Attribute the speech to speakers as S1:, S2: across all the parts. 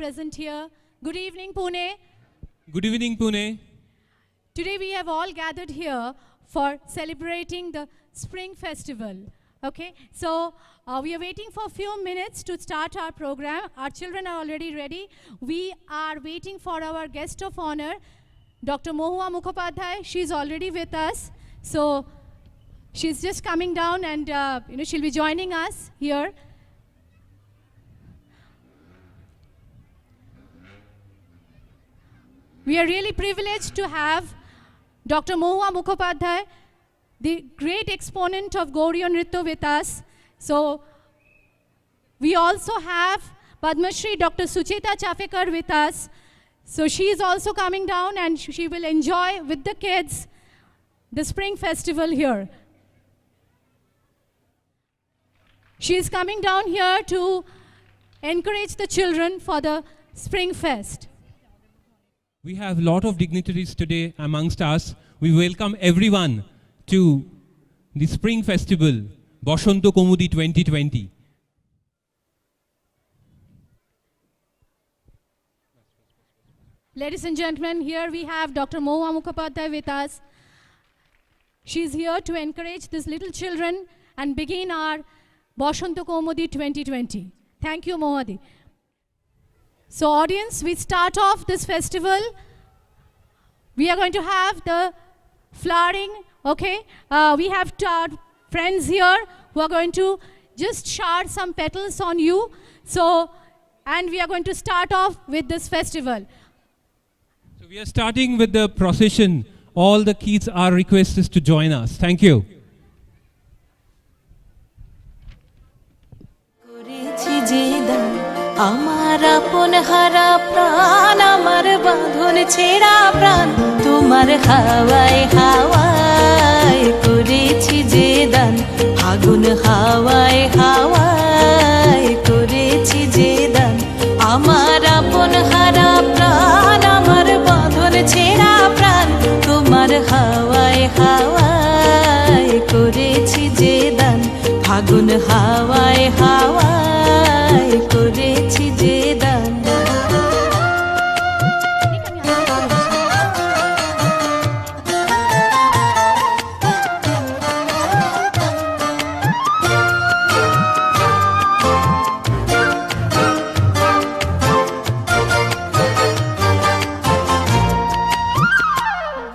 S1: present here. Good evening, Pune.
S2: Good evening, Pune.
S1: Today we have all gathered here for celebrating the Spring Festival. Okay, so we are waiting for a few minutes to start our program. Our children are already ready. We are waiting for our guest of honor, Dr. Mohua Mukhopadhyay. She's already with us. So she's just coming down and she'll be joining us here. We are really privileged to have Dr. Mohua Mukhopadhyay, the great exponent of Gauriya Nritya, with us. So we also have Padma Shri Dr. Sucheta Chafekar with us. So she is also coming down and she will enjoy with the kids the Spring Festival here. She is coming down here to encourage the children for the Spring Fest.
S2: We have a lot of dignitaries today amongst us. We welcome everyone to the Spring Festival, Bosonto Komudi 2020.
S1: Ladies and gentlemen, here we have Dr. Mohua Mukhopadhyay with us. She's here to encourage these little children and begin our Bosonto Komudi 2020. Thank you, Mohadi. So audience, we start off this festival. We are going to have the flowering, okay? We have our friends here who are going to just shower some petals on you. So, and we are going to start off with this festival.
S2: So we are starting with the procession. All the kids are requested to join us. Thank you.
S3: আমার আপন হারা প্রাণ আমার বাঁধন ছেঁড়া প্রাণ তোমার হাওয়ায় হাওয়ায় করেছি যে দান আগুন হাওয়ায় হাওয়ায় করেছি যে দান আমার আপন হারা প্রাণ আমার বাঁধন ছেঁড়া প্রাণ তোমার হাওয়ায় হাওয়ায় করেছি যে দান আগুন হাওয়ায় হাওয়ায় করেছি যে দান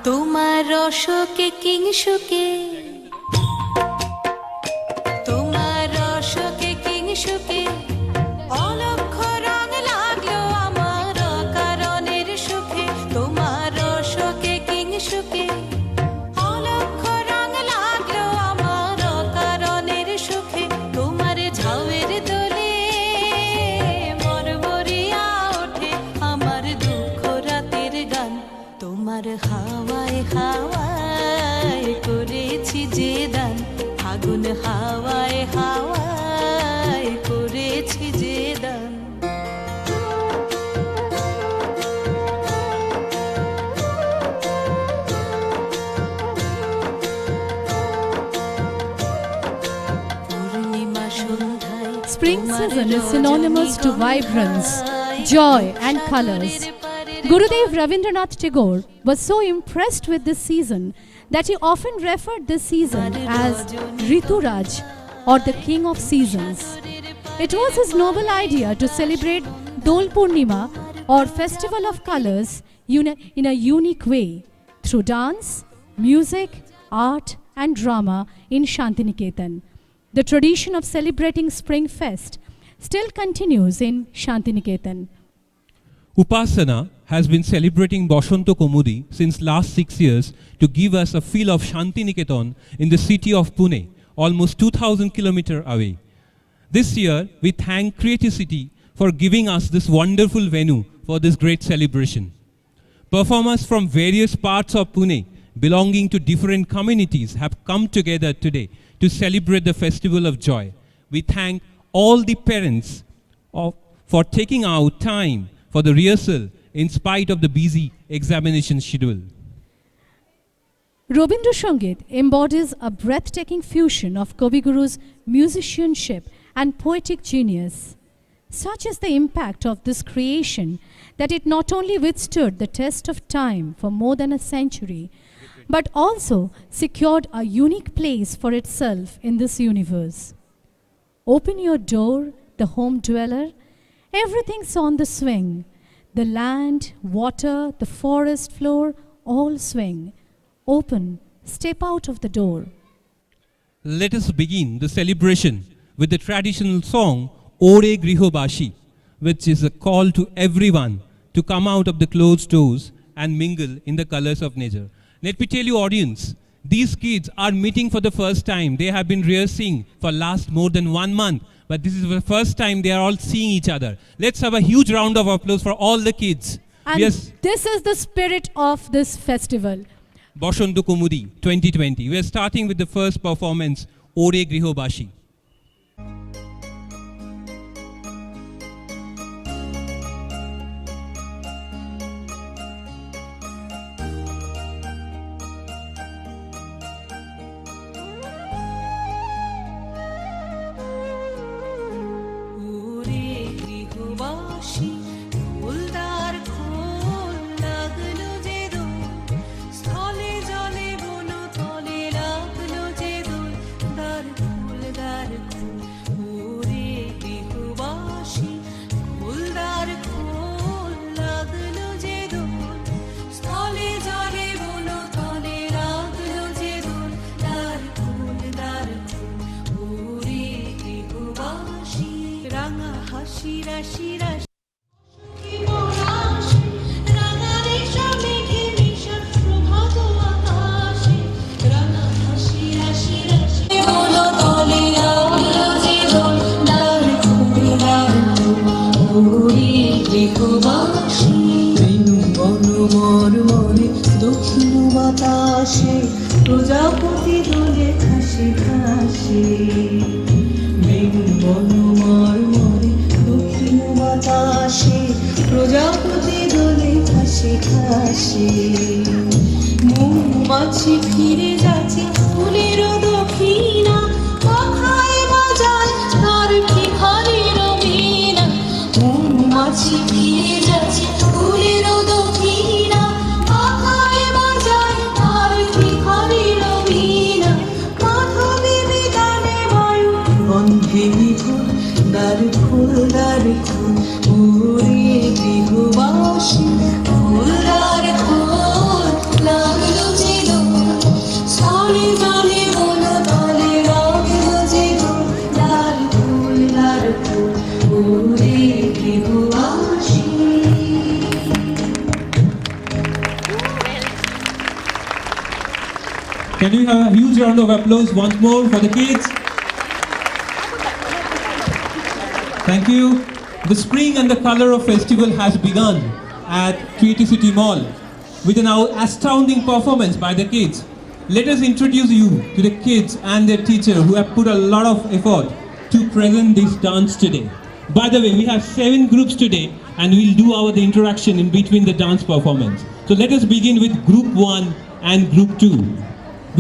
S3: তোমার রসকে কিংসুকে সুখে অলক্ষ রং লাগলো আমার কারণের সুখে তোমার সুখে কিং সুখে অলক্ষ রং লাগলো আমার কারণের সুখে তোমার ঝাউয়ের দোলে মরমরিয়া ওঠে আমার দুঃখ রাতের গান তোমার হাওয়ায় হাওয়ায় করেছি যে দান আগুন হাওয়ায় হাওয়ায় করেছি যে দান পূর্ণিমা সন্ধ্যায়
S1: Spring season is synonymous to vibrance, joy and colors. Gurudev Rabindranath Tagore was so impressed with this season that he often referred this season as Rituraj, or the king of seasons. It was his noble idea to celebrate Dol Purnima, or festival of colors, in a unique way, through dance, music, art and drama in Shantiniketan. The tradition of celebrating Spring Fest still continues in Shantiniketan.
S2: Upasana has been celebrating Bosonto Komudi since last 6 years to give us a feel of Shantiniketan in the city of Pune, almost 2,000 kilometers away. This year, we thank Creativity for giving us this wonderful venue for this great celebration. Performers from various parts of Pune, belonging to different communities, have come together today to celebrate the Festival of Joy. We thank all the parents for taking out time for the rehearsal in spite of the busy examination schedule.
S1: Robindra Sangeet embodies a breathtaking fusion of Kavi Guru's musicianship and poetic genius. Such is the impact of this creation that it not only withstood the test of time for more than a century, but also secured a unique place for itself in this universe. Open your door, the home dweller, everything's on the swing. The land, water, the forest floor, all swing. Open, step out of the door.
S2: Let us begin the celebration with the traditional song Ore Grihobashi, which is a call to everyone to come out of the closed doors and mingle in the colors of nature. Let me tell you, audience, these kids are meeting for the first time. They have been rehearsing for last more than 1 month, but this is the first time they are all seeing each other. Let's have a huge round of applause for all the kids.
S1: And
S2: Yes,
S1: this is the spirit of this festival.
S2: Boshanto Komudi 2020. We are starting with the first performance, Ore Grihobashi.
S3: ওরে গৃহবাসী ফুলদার খোল লাগলো যে দোল স্থলে জলে বন তলে লাগলো যে দোল দ্বার খোল ওরে গৃহবাসী ফুলদার খোল লাগলো যে দোল স্থলে জলে বন তলে লাগলো যে দোল দ্বার খোল ওরে গৃহবাসী রাঙা হাসি রাশি রাশি রাঙা রেশা মেঘে মিশন প্রভাত আকাশে রাঙা হাসি রাশি রাশি বলো তলে লাগলো যে দোল দ্বার খোল ওরে গৃহবাসী বেনু বন মরমরে দক্ষিণ বাতাসে প্রজাপতি দোলে খাসে খাসে বেনু বন মরমরে দক্ষিণ বাতাসে প্রজাপতি দোলে খাসে খাসে মৌমাছি ফিরে যাচ্ছে ফুলের দক্ষিণা পাখায় বাজায় তার ঠিকানের বীণা মৌমাছি ফিরে যাচ্ছে ফুলের দক্ষিণা পাখায় বাজায় তার ঠিকানের বীণা মাধবী বিতানে বায়ু গন্ধে মিঠুন দ্বার খোল ওরে গৃহবাসী ফুলদার খোল লাগলো যে দোল স্থলে জলে বন তলে লাগলো যে দোল দ্বার খোল ওরে গৃহবাসী
S2: Can we have a huge round of applause once more for the kids? Thank you. The spring and the color of festival has begun at Creativity Mall with an astounding performance by the kids. Let us introduce you to the kids and their teacher who have put a lot of effort to present this dance today. By the way, we have 7 groups today and we'll do the interaction in between the dance performance. So let us begin with Group 1 and Group 2.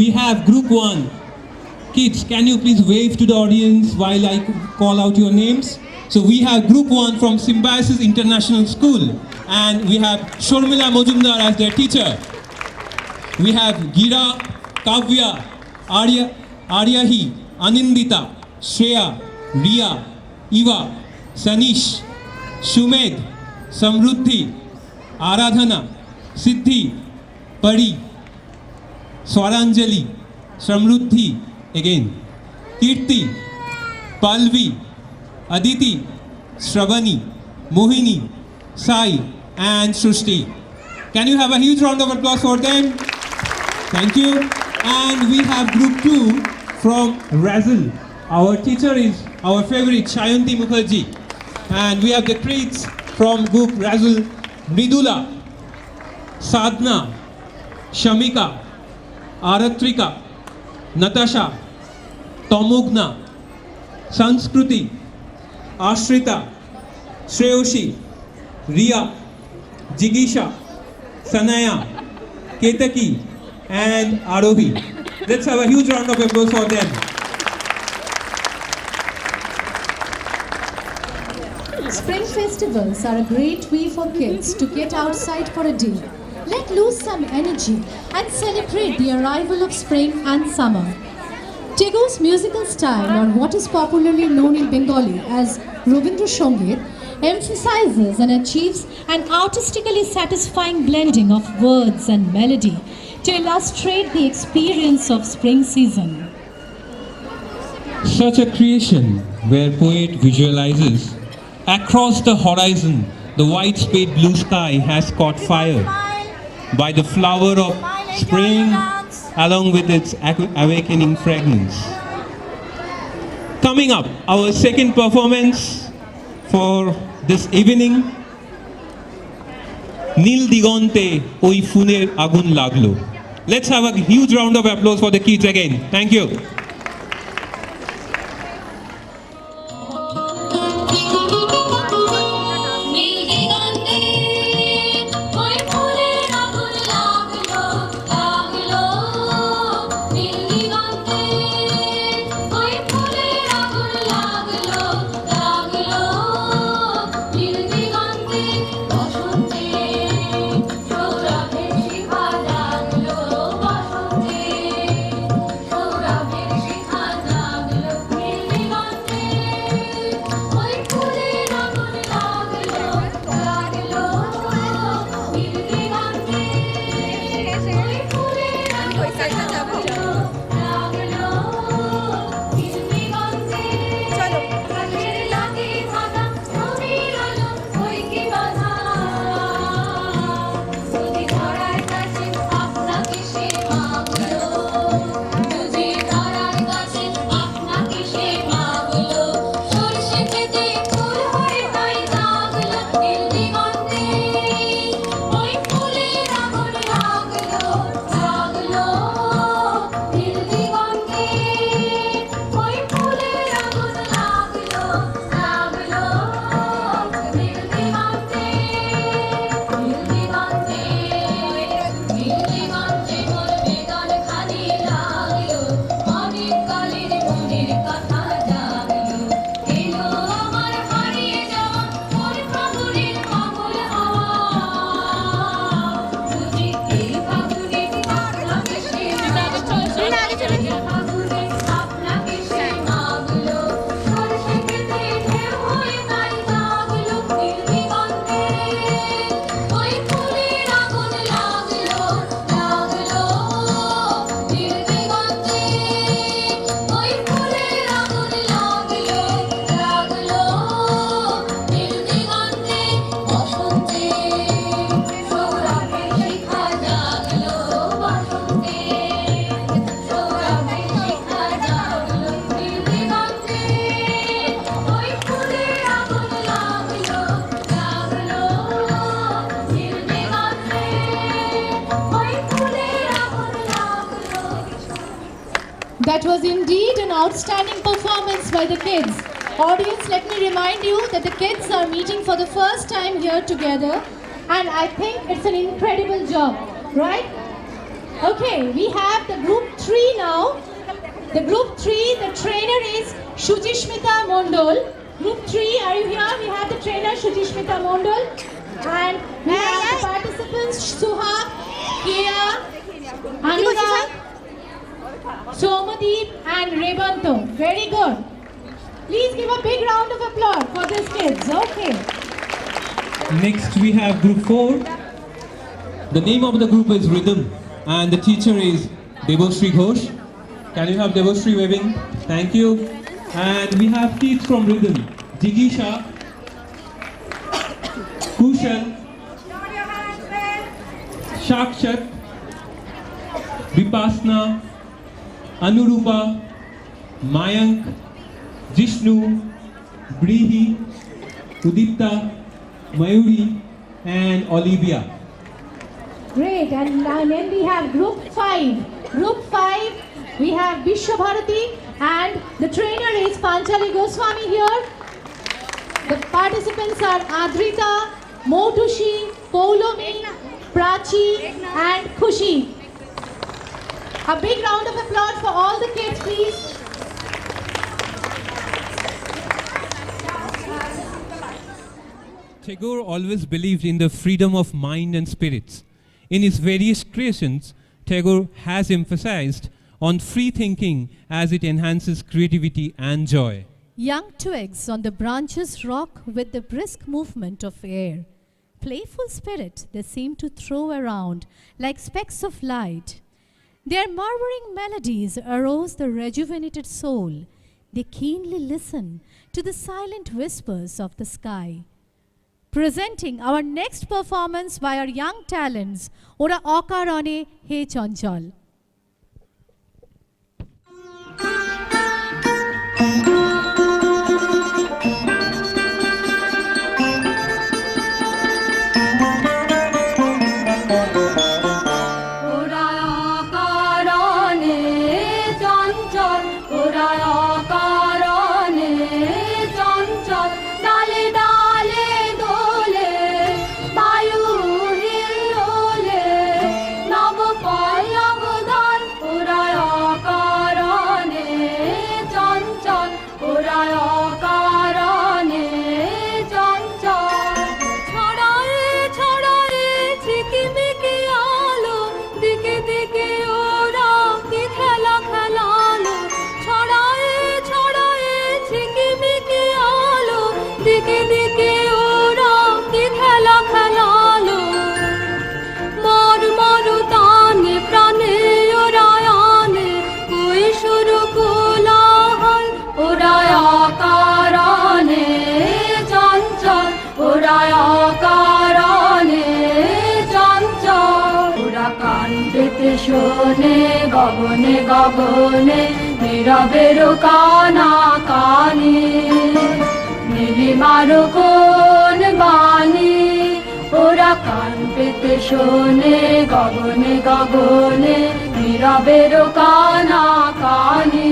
S2: We have Group 1. Kids, can you please wave to the audience while I call out your names? So we have Group 1 from Symbiosis International School and we have Shormila Mojumdar as their teacher. We have Gira, Kavya, Aryahi, Anindita, Shreya, Riya, Eva, Sanish, Shumed, Samruddhi, Aradhana, Siddhi, Pari, Swaranjali, Samruddhi again, Kirti, Palvi, Aditi, Shravani, Mohini, Sai and Srushti. Can you have a huge round of applause for them? Thank you. And we have Group 2 from Razzle. Our teacher is our favorite Shayanti Mukherjee. And we have the creeds from Group Razzle, Mridula, Sadhna, Shamika, Aratrika, Natasha, Tomugna, Sanskruti, Ashrita, Shreyoshi, Riya, Jigisha, Sanaya, Ketaki and Arohi. Let's have a huge round of applause for them.
S1: Spring festivals are a great way for kids to get outside for a day, let loose some energy, and celebrate the arrival of spring and summer. Tagore's musical style, or what is popularly known in Bengali as Rabindra Sangeet, emphasizes and achieves an artistically satisfying blending of words and melody to illustrate the experience of spring season.
S2: Such a creation where poet visualizes across the horizon the wide spade blue sky has caught fire by the flower of spring along with its awakening fragrance. Coming up, our second performance for this evening, Nil Digonte Oi Funer Agun Laglo. Let's have a huge round of applause for the kids again. Thank you.
S3: নীল দিগন্তে ওই ফুলের আগুন লাগলো লাগলো নীল দিগন্তে ওই ফুলের আগুন লাগলো লাগলো নীল দিগন্তে বসন্তে সৌরভের শিখা জাগলো বসন্তে সৌরভের শিখা জাগলো নীল দিগন্তে ওই ফুলের আগুন লাগলো লাগলো নীল দিগন্তে ওই ফুলের আগুন লাগলো লাগলো নীল দিগন্তে চলো কাঠের লাগে বাঁধা নদীর আলো ওই কি বাঁধা যদি ধরার কাছে আপনাকে সে মাগলো যদি ধরার কাছে আপনাকে সে মাগলো সরষে খেতে ফুল হয়ে তাই জাগলো নীল দিগন্তে ওই ফুলের আগুন লাগলো লাগলো নীল দিগন্তে ওই ফুলের আগুন লাগলো লাগলো নীল দিগন্তে নীল দিগন্তে নীল দিগন্তে মোর বেদন খানি লাগলো অনেক কালের মনের কথা জাগলো এলো আমার হারিয়ে যাওয়া মোর ফাগুনের পাগল হাওয়া বুঝি এই ফাগুনে আপনাকে সে ফাগুনে আপনাকে সে মাগলো সরষে খেতে ঢেউ হয়ে তাই জাগলো নীল দিগন্তে ওই ফুলের আগুন লাগলো লাগলো নীল দিগন্তে ওই ফুলের আগুন লাগলো লাগলো নীল দিগন্তে বসন্তে সৌরভের শিখা জাগলো বসন্তে সৌরভের শিখা জাগলো নীল দিগন্তে ওই ফুলের আগুন লাগলো লাগলো নীল দিগন্তে ওই ফুলের আগুন লাগলো।
S1: That was indeed an outstanding performance by the kids. Audience, let me remind you that the kids are meeting for the first time here together, and I think it's an incredible job, right? Okay, we have the group 3 now. The group 3, the trainer is Shujishmita Mondol. Group 3, are you here? We have the trainer Shujishmita Mondol, and we have the participants Suha, Kia, Anurag, Somadeep and Rebanto. Very good. Please give a big round of applause for these kids. Okay.
S2: Next we have group 4. The name of the group is Rhythm and the teacher is Deboshree Ghosh. Can you have Deboshree waving? Thank you. And we have kids from Rhythm. Jigisha, Kushal, Shakshat, Vipasna, Anurupa, Mayank, Jishnu, Brihi, Udipta, Mayuri and Olivia.
S1: Great. And then we have group 5. Group 5, we have Vishwabharati and the trainer is Panchali Goswami here. The participants are Adrita, Motushi, Poulomi, Prachi and Khushi. A big round of applause for all the kids, please.
S2: Tagore always believed in the freedom of mind and spirits. In his various creations, Tagore has emphasized on free thinking as it enhances creativity and joy.
S1: Young twigs on the branches rock with the brisk movement of air. Playful spirit they seem to throw around like specks of light. Their murmuring melodies arouse the rejuvenated soul. They keenly listen to the silent whispers of the sky. Presenting our next performance by our young talents, Ora Akarane He Chanchal.
S3: শোনে গগনে গগনে নীরবের কানা কানি নীলিমার কোন বাণী ওরা কান পেতে শোনে গগনে গগনে নীরবের কানা কানি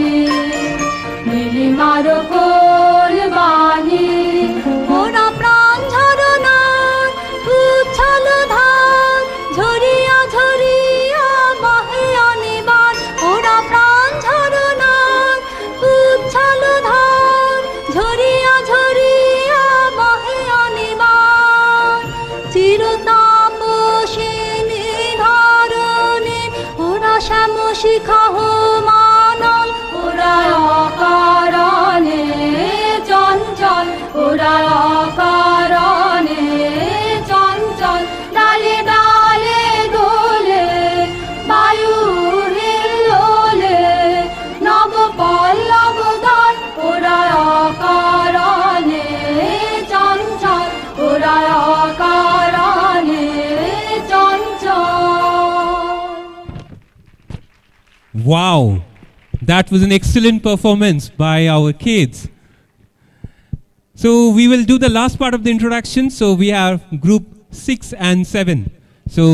S3: নীলিমার কোন বাণী ওরা প্রাণ ঝরনা উচ্ছল ধার ঝরিয়া ঝরিয়া বাহে অনিবার ওরা প্রাণ ঝরনা উচ্ছল ধার ঝরিয়া ঝরিয়া বাহে অনিবার চিরতাপসিনী ধরণী ওরা শ্যাম শিখা মানল ওরা অকারণে চঞ্চল ওরা অকারণে চঞ্চল ডালে ডালে দোলে বায়ু হিল্লোলে নব পল্লব দল ওরা অকারণে চঞ্চল ওরা অকারণে চঞ্চল।
S2: Wow, that was an excellent performance by our kids. So we will do the last part of the introduction. So we have group 6 and 7. So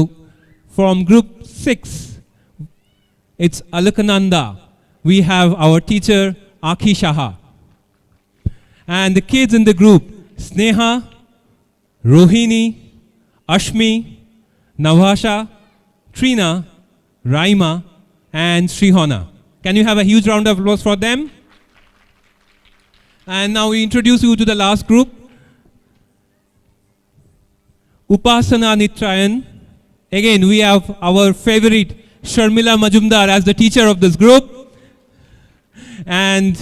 S2: from group 6, it's Alakananda. We have our teacher Akhi Shaha. And the kids in the group, Sneha, Rohini, Ashmi, Navasha, Trina, Raima, and Srihona. Can you have a huge round of applause for them? And now we introduce you to the last group, Upasana Nitrayan. Again, we have our favorite Sharmila Majumdar as the teacher of this group. And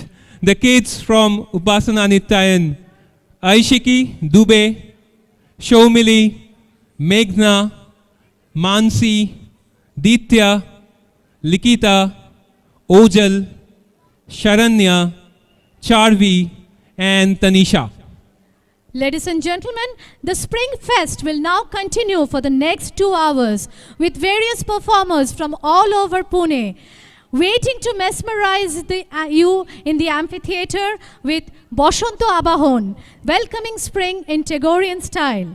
S2: the kids from Upasana Nitrayan, Aishiki, Dube, Shomili, Meghna, Mansi, Ditya, Likita, Ojal, Sharanya, Charvi, and Tanisha.
S1: Ladies and gentlemen, the Spring Fest will now continue for the next 2 hours with various performers from all over Pune, waiting to mesmerize you in the amphitheater with Boshanto Abahon, welcoming spring in Tagorean style.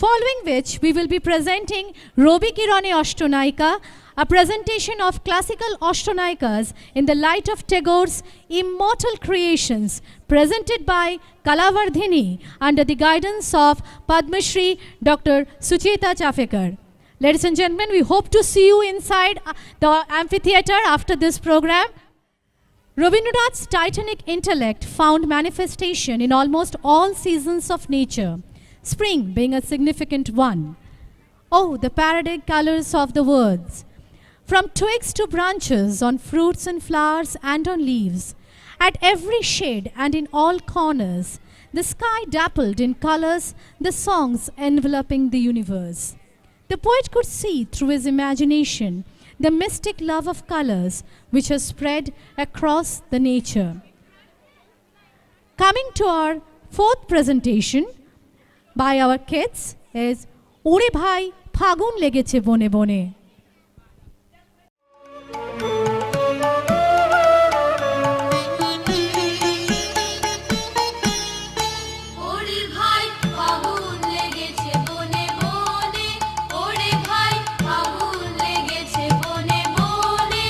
S1: Following which, we will be presenting Robi Kirane Ashtonaika, a presentation of classical Ashtonaikas in the light of Tagore's immortal creations, presented by Kalavardhini under the guidance of Padma Shri Dr. Sucheta Chafekar. Ladies and gentlemen, we hope to see you inside the amphitheater after this program. Rabindranath's titanic intellect found manifestation in almost all seasons of nature. spring being a significant one. Oh, the parodic colors of the words. From twigs to branches, on fruits and flowers and on leaves, at every shade and in all corners, the sky dappled in colors, the songs enveloping the universe. The poet could see through his imagination the mystic love of colors which has spread across the nature. Coming to our fourth presentation by our kids is Ore Bhai Phagun Legeche Bone Bone.
S3: ওরে ভাই ফাগুন লেগেছে বনে বনে ওরে ভাই ফাগুন লেগেছে বনে বনে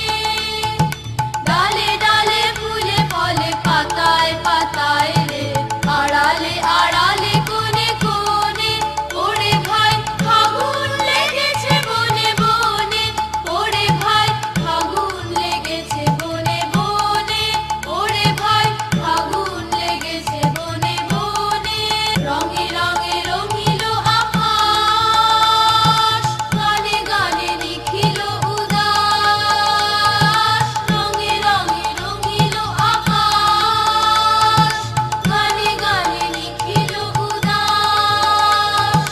S3: ডালে ডালে ফুলে ফলে পাতায় পাতায় রে আড়ালে আড়ালে কোণে কোণে ওরে ভাই ফাগুন লেগেছে বনে বনে ওরে ভাই ফাগুন লেগেছে বনে বনে ওরে ভাই ফাগুন লেগেছে বনে বনে রঙে রঙে রঙিল আকাশ গানে গানে নিখিল উদাস রঙে রঙে রঙিল আকাশ গানে গানে নিখিল উদাস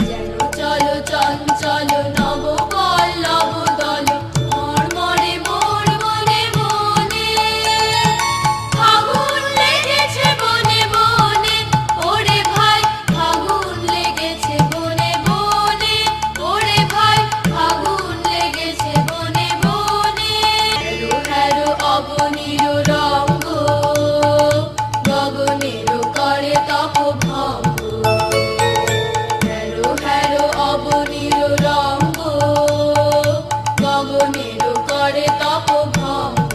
S3: যেন চলো চঞ্চল নব পল্লব দল মর্মরে মোর বনে বনে ফাগুন লেগেছে বনে বনে ওরে ভাই ফাগুন লেগেছে বনে বনে ওরে ভাই ফাগুন লেগেছে বনে বনে হ্যারো হ্যারো অবনীর রঙ্গ গগনের করে তপ ভঙ্গ হ্যারো হ্যারো অবনীর রঙ্গ গগনের করে তপ ভঙ্গ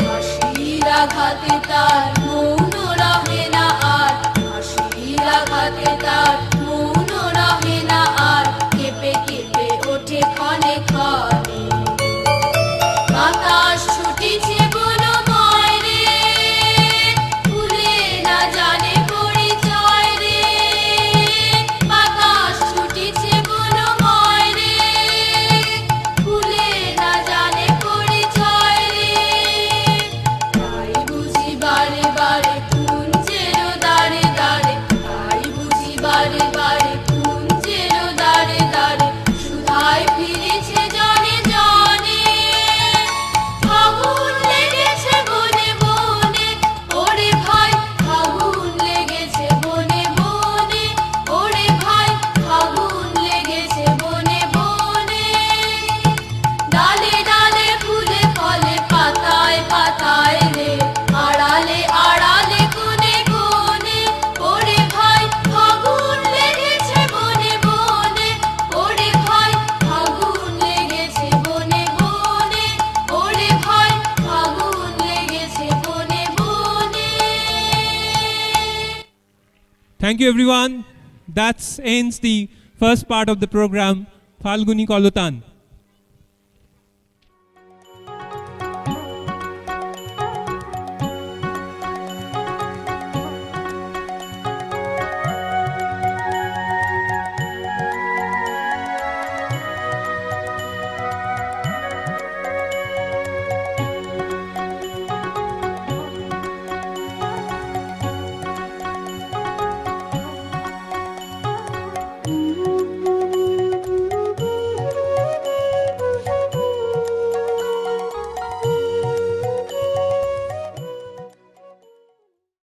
S3: হাসির আঘাতে তার মৌন রহে না আর হাসির আঘাতে তার মৌন রহে না আর কেঁপে কেঁপে ওঠে ক্ষণে ক্ষণে বাতাস ছুটিছে বনময় রে ফুলে না জানে পরিচয় রে বাতাস ছুটিছে বনময় রে ফুলে না জানে পরিচয় রে তাই বুঝি বারে বারে কুঞ্জের দাঁড়ে দাঁড়ে তাই বুঝি বারে বারে কুঞ্জের দাঁড়ে দাঁড়ে সুধায় ফিরেছে জনে জনে ফাগুন লেগেছে বনে বনে ওরে ভাই ফাগুন লেগেছে বনে বনে ওরে ভাই ফাগুন লেগেছে বনে বনে ডালে ডালে ফুলে ফলে পাতায় পাতায় রে আড়ালে আড়ালে কোণে কোণে ওরে ভাই ফাগুন লেগেছে বনে বনে ওরে ভাই ফাগুন লেগেছে বনে বনে ওরে ভাই ফাগুন লেগেছে বনে বনে
S2: Thank you, everyone. That ends the first part of the program, Falguni Kolotan.